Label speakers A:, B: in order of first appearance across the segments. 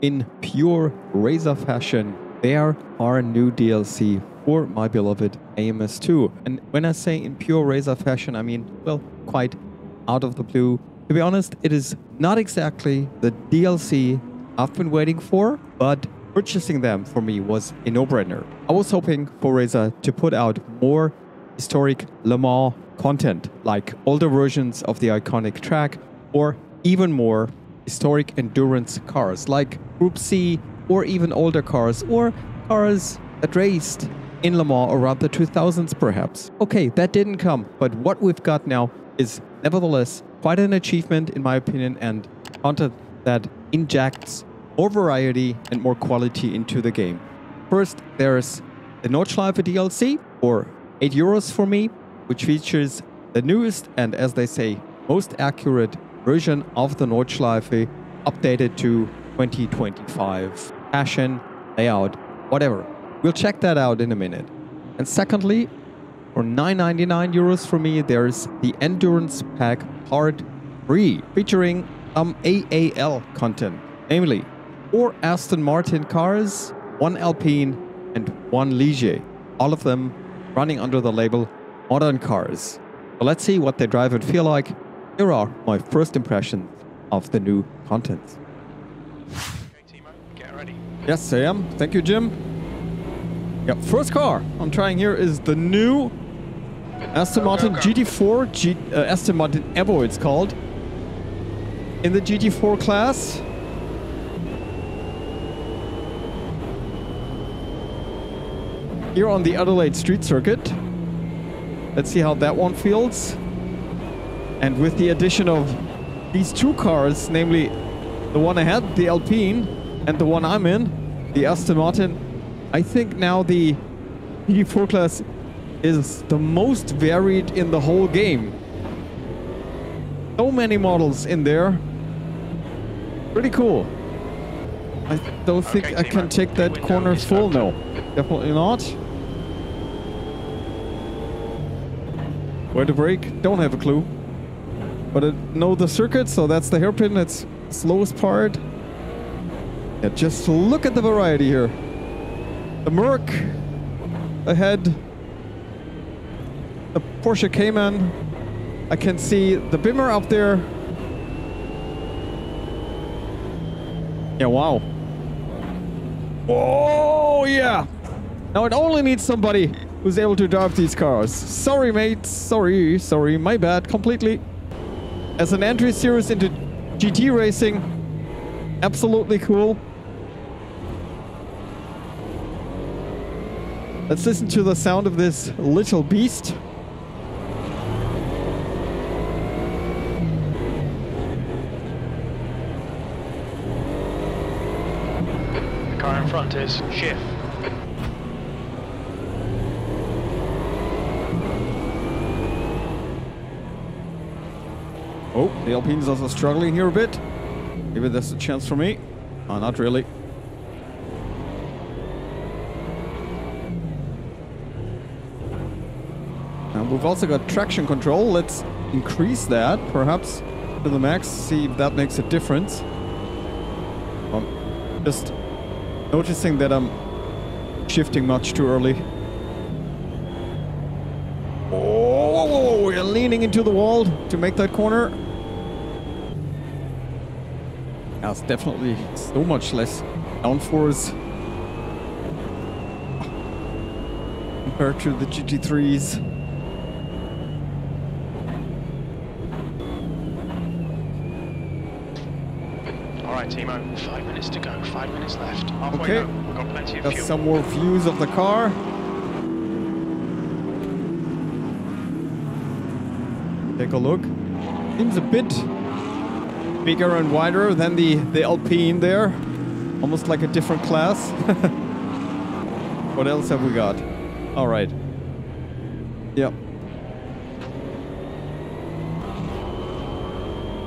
A: in pure racer fashion, there are new DLC for my beloved AMS2. And when I say in pure racer fashion, I mean, well, quite out of the blue. To be honest, it is not exactly the DLC I've been waiting for, but purchasing them for me was a no-brainer. I was hoping for Racer to put out more historic Le Mans content, like older versions of the iconic track, or even more historic endurance cars, like Group C, or even older cars, or cars that raced in Le Mans around the 2000s perhaps. Okay, that didn't come, but what we've got now is nevertheless quite an achievement in my opinion, and content that injects more variety and more quality into the game. First, there's the Nordschleife DLC for €8 for me, which features the newest and, as they say, most accurate version of the Nordschleife, updated to 2025. Fashion, layout, whatever. We'll check that out in a minute. And secondly, for €9.99 for me, there's the Endurance Pack Part 3, featuring some AAL content, namely 4 Aston Martin cars, 1 Alpine and 1 Ligier, all of them running under the label Modern Cars. So let's see what they drive and feel like. Here are my first impressions of the new content.
B: Okay, Timo, get ready.
A: Yes, I am. Thank you, Jim. Yeah, first car I'm trying here is the new Aston Martin GT4, Aston Martin Evo it's called, in the GT4 class. Here on the Adelaide street circuit. Let's see how that one feels. And with the addition of these two cars, namely the one I had, the Alpine, and the one I'm in, the Aston Martin, I think now the GT4 class is the most varied in the whole game. So many models in there. Pretty cool. I don't think I can take that corner full. No, definitely not. Where to brake? Don't have a clue. But I know the circuit, so that's the hairpin. That's the slowest part. Yeah, just look at the variety here. The Merc ahead. The Porsche Cayman. I can see the Bimmer up there. Yeah, wow. Oh, yeah. Now it only needs somebody who's able to drive these cars. Sorry, mate. Sorry. My bad. Completely. As an entry series into GT racing, absolutely cool. Let's listen to the sound of this little beast.
B: The car in front is Schiff.
A: Oh, the Alpine's also struggling here a bit. Maybe there's a chance for me. Oh, not really. And we've also got traction control. Let's increase that, perhaps, to the max. See if that makes a difference. I'm just noticing that I'm shifting much too early. Oh, we're leaning into the wall to make that corner. That's definitely so much less downforce compared to the GT3s.
B: All right, Timo, 5 minutes to go. 5 minutes left. Halfway
A: Okay,
B: home. We've got plenty of
A: got
B: fuel.
A: some more views of the car. Take a look. Seems a bit bigger and wider than the Alpine there. Almost like a different class. What else have we got? All right. Yep.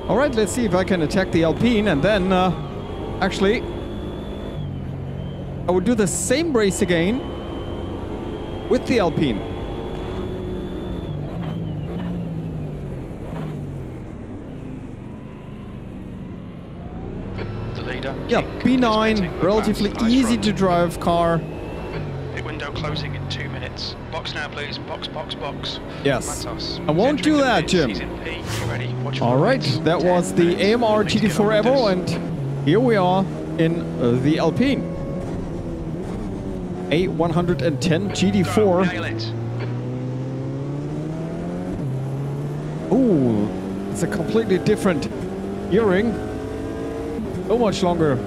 A: All right, let's see if I can attack the Alpine, and then actually I would do the same race again with the Alpine.
B: The leader.
A: Yeah, B9, relatively easy to drive car.
B: Pit window closing in 2 minutes. Box now, please. Box, box, box.
A: Yes.
B: Matos.
A: I won't do that, Jim.
B: He's in P. You ready? Watch for
A: All right,
B: lights.
A: that
B: 10
A: was the
B: minutes.
A: AMR
B: Please get
A: GT4
B: on
A: Evo,
B: with this.
A: and here we are in the Alpine A110
B: Go,
A: GT4.
B: nail it.
A: Ooh, it's a completely different gearing. So much longer.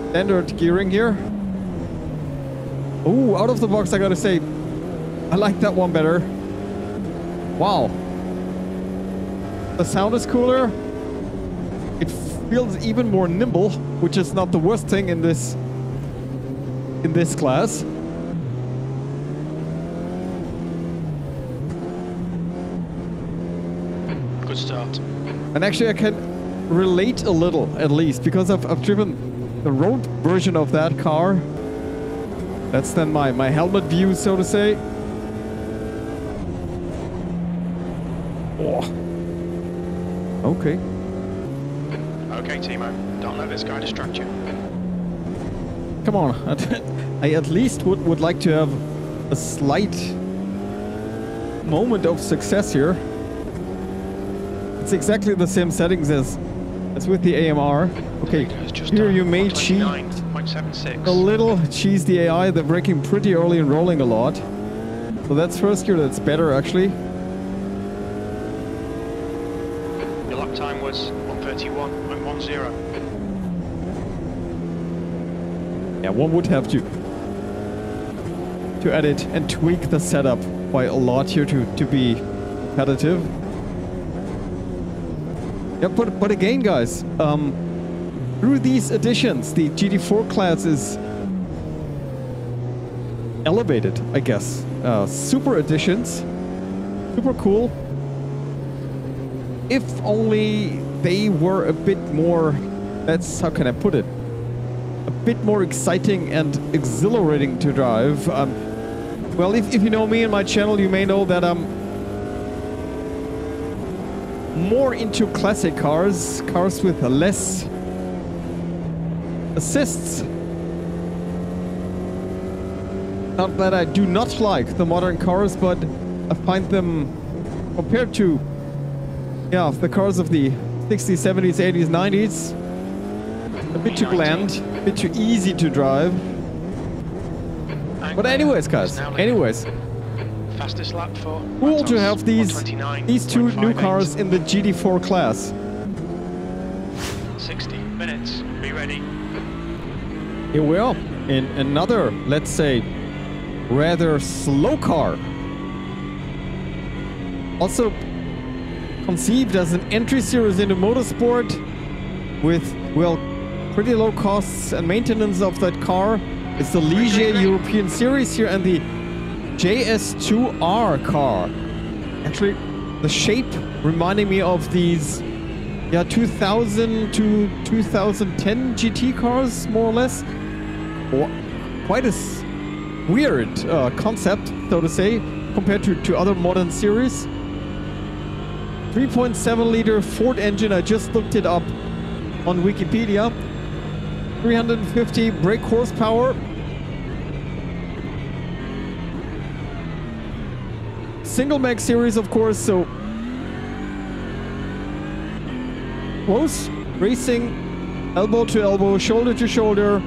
A: Standard gearing here. Ooh, out of the box, I gotta say, I like that one better. Wow. The sound is cooler. It feels even more nimble, which is not the worst thing in this class.
B: Good start.
A: And actually I can relate a little, at least, because I've driven the road version of that car. That's then my helmet view, so to say. Oh. Okay.
B: Okay, Timo. Don't let this guy distract you.
A: Come on. I at least would like to have a slight moment of success here. It's exactly the same settings as with the AMR. Okay, here you may cheat a little, cheese the AI. They're braking pretty early and rolling a lot. So that's first gear, that's better actually.
B: Your lap time was 1:31.10.
A: Yeah, one would have to edit and tweak the setup quite a lot here to be competitive. Yeah, but again, guys, through these additions, the GT4 class is elevated, I guess. Super additions, super cool. If only they were a bit more, how can I put it? A bit more exciting and exhilarating to drive. Well, if you know me and my channel, you may know that I'm more into classic cars with less assists. Not that I do not like the modern cars, but I find them, compared to the cars of the 60s, 70s, 80s, 90s, a bit too bland, a bit too easy to drive. But anyways, guys,
B: Fastest lap for
A: cool to have these two new cars in the GT4 class.
B: 60 minutes. Be ready.
A: Here we are in another, let's say, rather slow car. Also conceived as an entry series into motorsport with, well, pretty low costs and maintenance of that car. It's the Ligier European Series here and the JS2R car. Actually, the shape reminding me of these 2000 to 2010 GT cars, more or less. Or quite a weird concept, so to say, compared to other modern series. 3.7 liter Ford engine, I just looked it up on Wikipedia. 350 brake horsepower. Single mag series, of course, so close racing, elbow to elbow, shoulder to shoulder,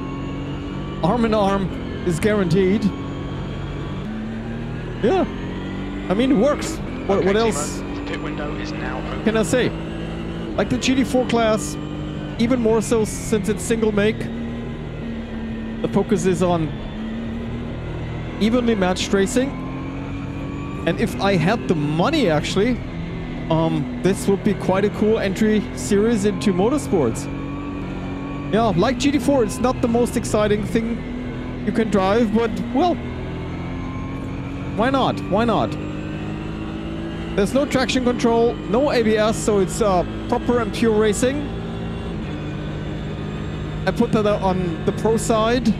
A: arm in arm is guaranteed. Yeah, I mean, it works. What else
B: pit window is now open.
A: Can I say? Like the GT4 class, even more so since it's single make. The focus is on evenly matched racing. And if I had the money, actually, this would be quite a cool entry series into motorsports. Yeah, like GT4, it's not the most exciting thing you can drive, but, well, why not? Why not? There's no traction control, no ABS, so it's proper and pure racing. I put that on the pro side.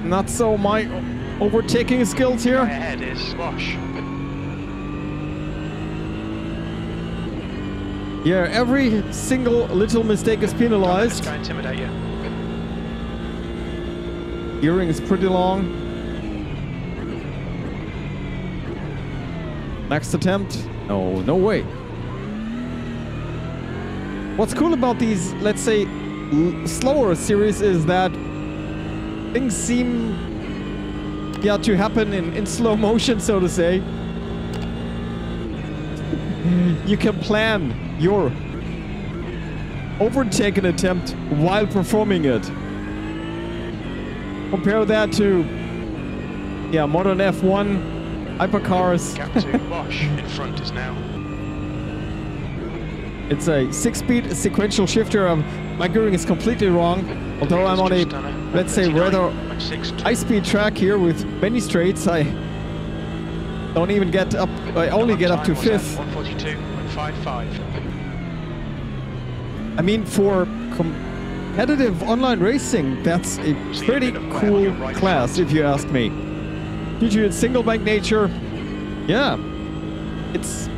A: Not so my overtaking skills here.
B: Ahead is Swash.
A: Yeah, every single little mistake is penalized.
B: Let's go intimidate you.
A: Gearing is pretty long. Next attempt. No, no way. What's cool about these, let's say, slower series is that things seem, yeah, to happen in slow motion, so to say. You can plan your overtaken attempt while performing it. Compare that to, yeah, modern F1 hypercars.
B: Gap to Bosch in front is now.
A: It's a 6-speed sequential shifter. My gearing is completely wrong. Although I'm on a, let's say, rather high-speed track here with many straights, I don't even get up. I only get up to 5th.
B: 142.55.
A: I mean, for competitive online racing, that's a pretty cool class, if you ask me. Due to its single bank nature, yeah, it's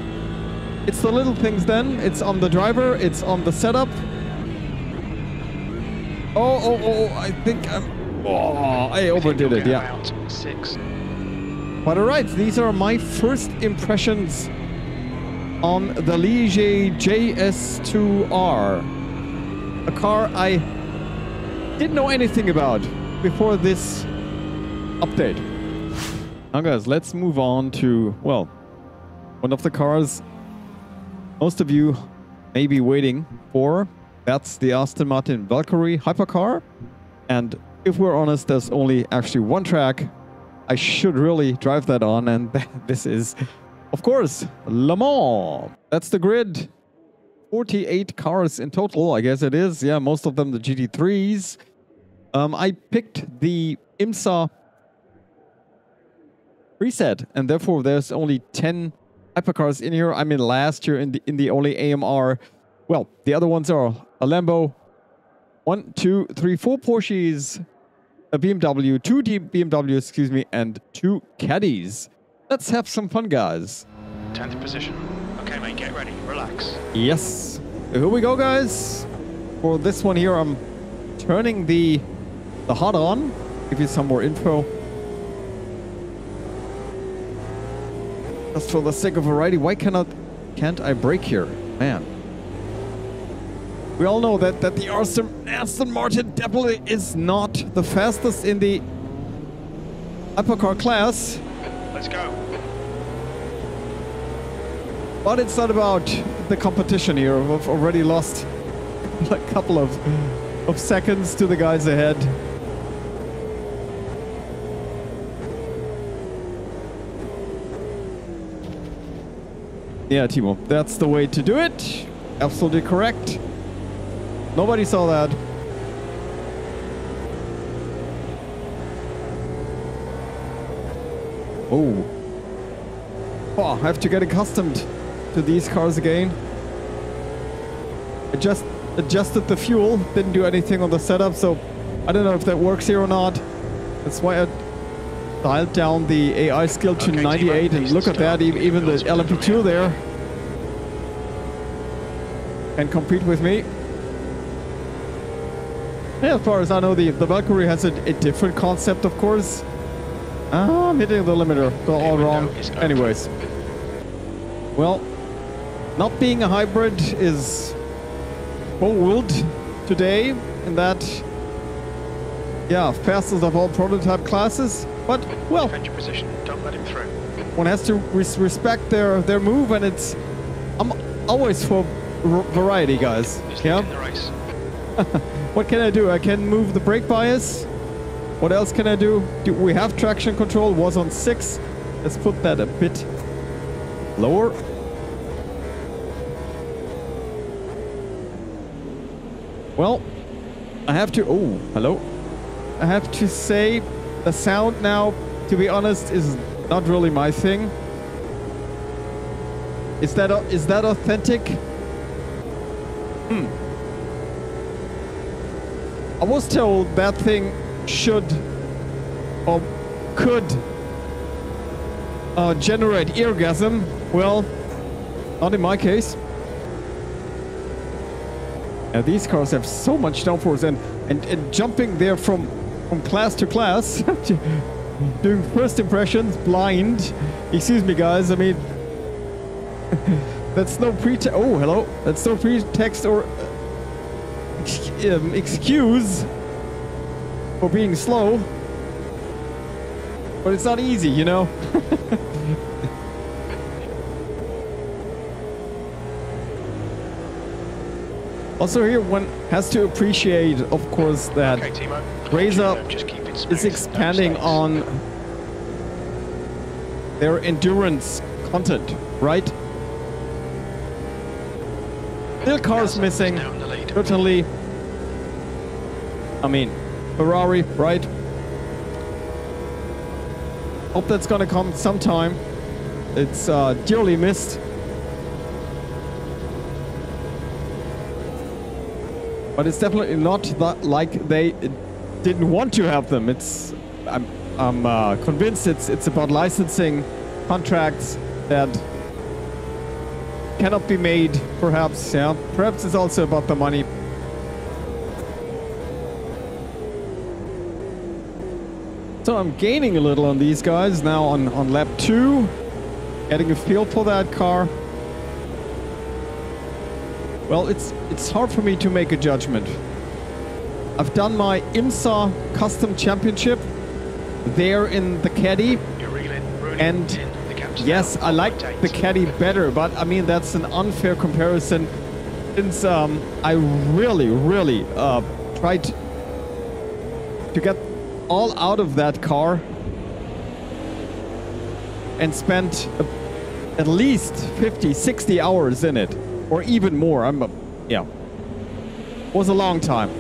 A: the little things then. It's on the driver, it's on the setup. Oh, I think I overdid it, yeah. But alright, these are my first impressions on the Ligier JS2R. A car I didn't know anything about before this update. Now guys, let's move on to, well, one of the cars most of you may be waiting for. That's the Aston Martin Valkyrie Hypercar. And if we're honest, there's only actually one track I should really drive that on, and this is, of course, Le Mans. That's the grid. 48 cars in total, I guess it is. Yeah, most of them the GT3s. I picked the IMSA preset, and therefore there's only 10 hypercars in here. I'm in last year in the only AMR. Well, the other ones are a Lambo, 1, 2, 3, 4 Porsches, a BMW, 2 BMWs, excuse me, and 2 Caddies. Let's have some fun, guys.
B: 10th position. Okay, mate, get ready. Relax.
A: Yes. Here we go, guys. For this one here, I'm turning the HUD on. Give you some more info. Just for the sake of variety, why can't I brake here? Man. We all know that the Aston Martin definitely is not the fastest in the hypercar class.
B: Let's go.
A: But it's not about the competition here. We've already lost a couple of seconds to the guys ahead. Yeah, Timo, that's the way to do it. Absolutely correct. Nobody saw that. Oh. Oh, I have to get accustomed to these cars again. I just adjusted the fuel, didn't do anything on the setup, so I don't know if that works here or not. That's why I dialed down the AI skill to 98, and look at that, even the LMP2 there can compete with me. Yeah, as far as I know, the Valkyrie has a different concept, of course. I'm hitting the limiter, so all wrong. Anyways. Well, not being a hybrid is bold today in that, yeah, fastest of all prototype classes. But, well,
B: defend your position. Don't let him through.
A: One has to respect their move, and I'm always for variety, guys. Yeah.
B: In the race.
A: What can I do? I can move the brake bias. What else can I do? We have traction control. Was on 6. Let's put that a bit lower. Well, I have to... Oh, hello. I have to say the sound now, to be honest, is not really my thing. Is that authentic? I was told that thing should or could generate eargasm. Well, not in my case. Now these cars have so much downforce, and jumping there from class to class, doing first impressions blind. Excuse me, guys. I mean, that's no pretext. Oh, hello. That's no pretext or excuse for being slow. But it's not easy, you know. Also here, one has to appreciate, of course, that Razer is expanding on their endurance content, right? Still cars missing, certainly. I mean, Ferrari, right? Hope that's gonna come sometime. It's dearly missed. But it's definitely not that like they didn't want to have them. It's I'm convinced it's about licensing contracts that cannot be made. Perhaps, yeah. Perhaps it's also about the money. So I'm gaining a little on these guys now on lap 2, getting a feel for that car. Well, it's hard for me to make a judgment. I've done my IMSA Custom Championship there in the Caddy, and yes, I like the Caddy better, but I mean that's an unfair comparison since I really tried to get all out of that car and spent at least 50, 60 hours in it. Or even more. Yeah. Was a long time.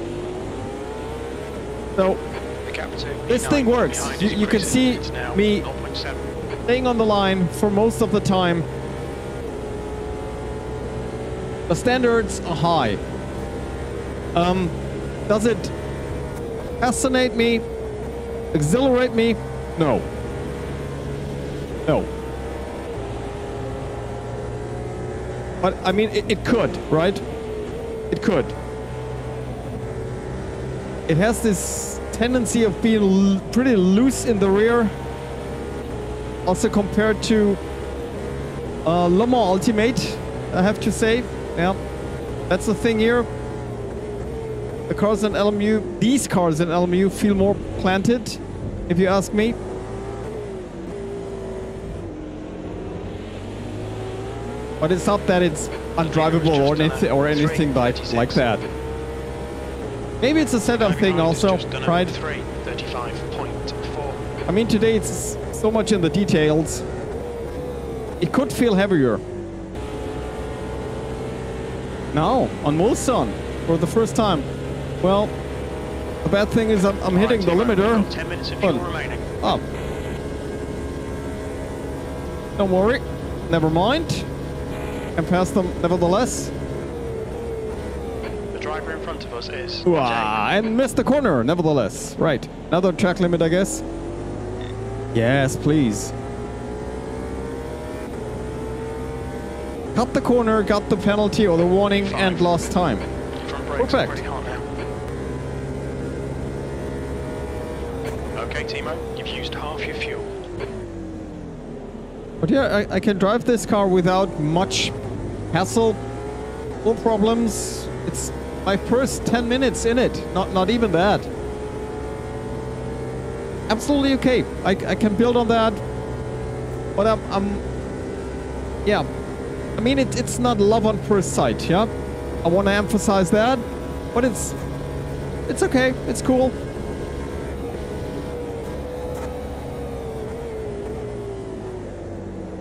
A: So this thing works. You can see me staying on the line for most of the time. The standards are high. Does it fascinate me? Exhilarate me? No. No. But, I mean, it could, right? It could. It has this tendency of being pretty loose in the rear. Also compared to Le Mans Ultimate, I have to say. Yeah, that's the thing here. The cars in LMU, these cars in LMU feel more planted, if you ask me. But it's not that it's undrivable or anything like that. Maybe it's a setup thing also, right? I mean, today it's so much in the details. It could feel heavier. Now, on Mulsanne, for the first time. Well, the bad thing is I'm hitting the limiter.
B: 10 minutes of fuel remaining.
A: Oh. Don't worry. Never mind. And pass them nevertheless.
B: The driver in front of us is...
A: and missed the corner nevertheless. Right. Another track limit, I guess. Yes, please. Cut the corner, got the penalty or the warning, and lost time. Perfect.
B: Okay, Timo, you've used half your fuel.
A: But yeah, I can drive this car without much hassle, no problems. It's my first 10 minutes in it, not even that. Absolutely okay. I can build on that. But yeah. I mean, it's not love on first sight, yeah? I want to emphasize that. But it's okay. It's cool.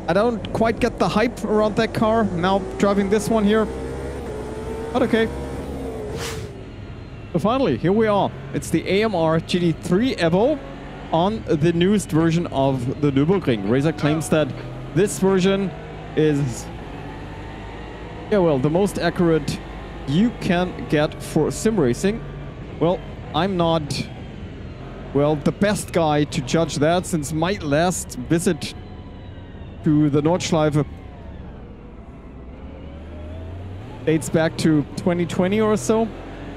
A: I don't quite get the hype around that car now driving this one here. But okay. So finally, here we are. It's the AMR GT3 Evo on the newest version of the Nürburgring. Razer claims that this version is, yeah, well, the most accurate you can get for sim racing. Well, I'm not, well, the best guy to judge that, since my last visit to the Nordschleife dates back to 2020 or so.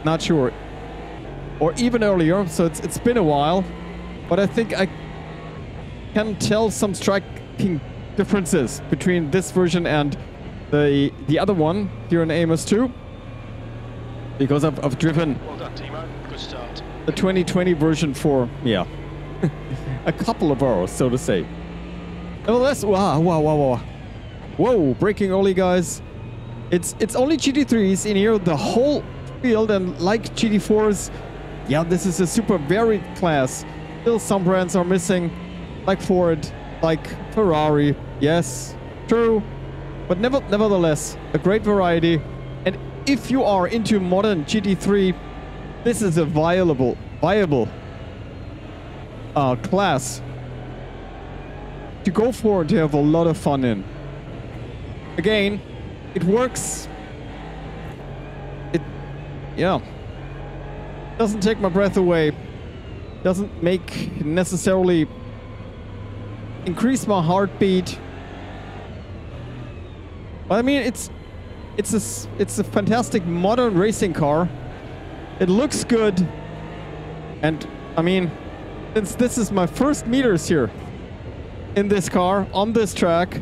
A: Not sure. Or even earlier, so it's been a while. But I think I can tell some striking differences between this version and the other one here in AMS2. Because I've driven
B: Well done, Timo. Good start.
A: the 2020 version for, yeah, a couple of hours, so to say. Nevertheless, wow. Whoa, braking early, guys. It's only GT3s in here, the whole field, and like GT4s, yeah, this is a super varied class. Still some brands are missing, like Ford, like Ferrari. Yes, true. But nevertheless, a great variety. And if you are into modern GT3, this is a viable class to go for and to have a lot of fun in. Again, it works. Yeah. Doesn't take my breath away. Doesn't make necessarily increase my heartbeat. But I mean, it's a fantastic modern racing car. It looks good. And I mean, since this is my first meters here in this car on this track,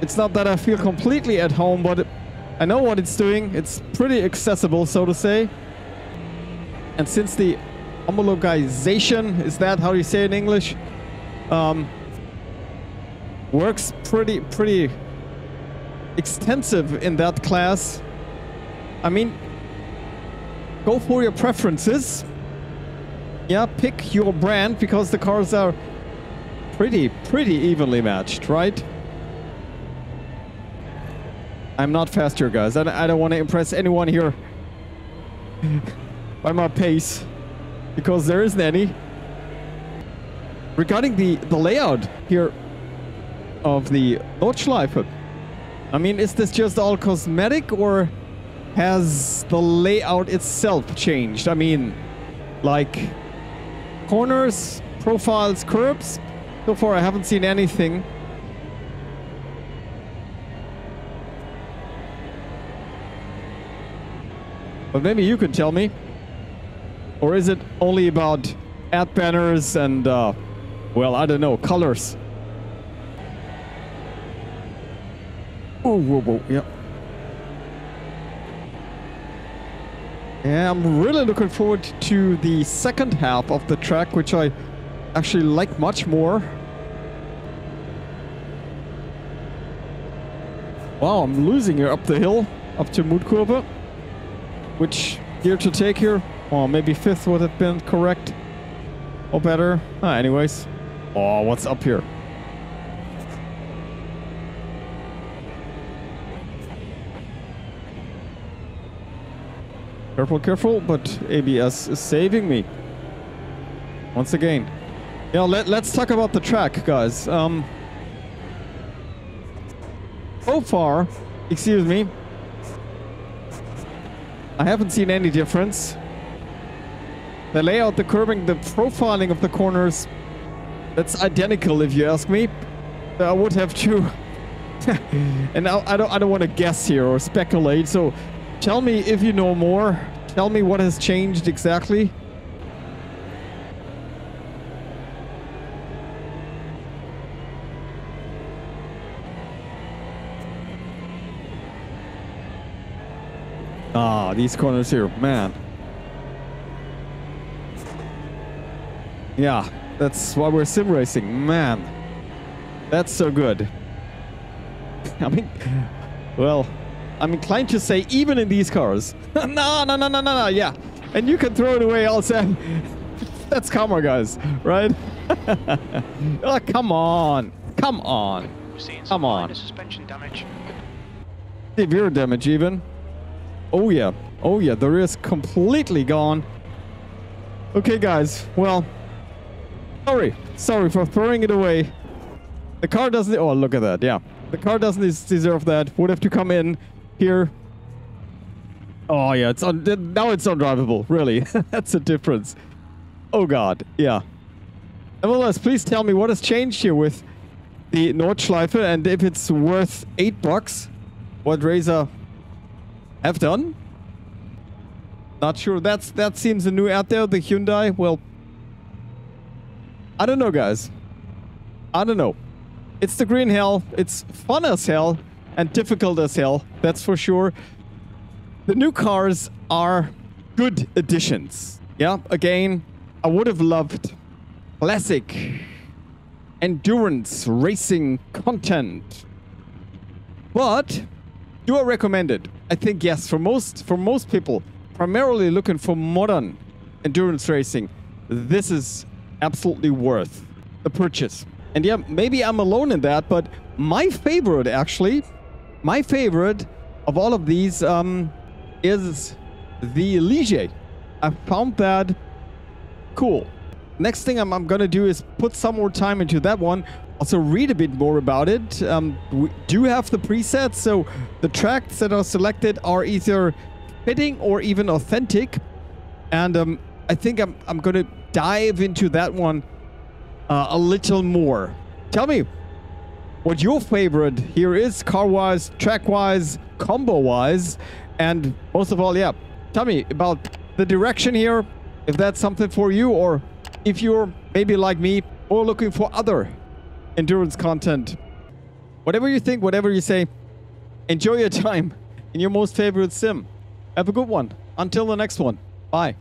A: it's not that I feel completely at home, but I know what it's doing. It's pretty accessible, so to say. And since the homologization, is that how you say it in English? Works pretty extensive in that class. I mean, go for your preferences. Yeah, pick your brand because the cars are pretty evenly matched, right? I'm not fast here, guys. I don't want to impress anyone here by my pace, because there isn't any. Regarding the layout here of the Nordschleife, I mean, is this just all cosmetic, or has the layout itself changed? I mean, like corners, profiles, curbs? So far, I haven't seen anything. But maybe you can tell me. Or is it only about ad banners and, well, I don't know, colors? Whoa, yeah. Yeah, I'm really looking forward to the second half of the track, which I actually like much more. Wow, I'm losing here up the hill, up to Mutkurve. Which gear to take here? Oh, maybe fifth would have been correct. Or better. Anyways. Oh, what's up here? Careful, but ABS is saving me. Once again. Yeah, let's talk about the track, guys. So far, excuse me, I haven't seen any difference. The layout, the curbing, the profiling of the corners, that's identical if you ask me. I would have to and I don't want to guess here or speculate, so tell me if you know more. Tell me what has changed exactly. Ah, these corners here, man. Yeah, that's why we're sim racing, man. That's so good. I mean, well, I'm inclined to say even in these cars. No, yeah. And you can throw it away also. That's karma, guys, right? Oh, come on. Come on. Come on.
B: Suspension damage.
A: Severe damage even. Oh yeah, the rear is completely gone. Okay, guys, well, sorry for throwing it away. The car doesn't, oh, look at that, yeah. The car doesn't deserve that. Would have to come in here. Oh yeah, now it's undrivable, really. That's a difference. Oh god, yeah. Nevertheless, please tell me what has changed here with the Nordschleife, and if it's worth $8, what Razer have done? Not sure. That seems a new out there. The Hyundai. Well, I don't know, guys. I don't know. It's the green hell. It's fun as hell and difficult as hell. That's for sure. The new cars are good additions. Yeah. Again, I would have loved classic endurance racing content, but do I recommend it? I think yes. For most people, primarily looking for modern endurance racing, this is absolutely worth the purchase. And yeah, maybe I'm alone in that, but my favorite, actually, my favorite of all of these is the Ligier. I found that cool. Next thing I'm going to do is put some more time into that one. Also read a bit more about it. We do have the presets, so the tracks that are selected are either fitting or even authentic. And I think I'm going to dive into that one a little more. Tell me what your favorite here is, car-wise, track-wise, combo-wise, and most of all, yeah, tell me about the direction here, if that's something for you, or if you're maybe like me or looking for other endurance content. Whatever you think, whatever you say, enjoy your time in your most favorite sim. Have a good one. Until the next one. Bye.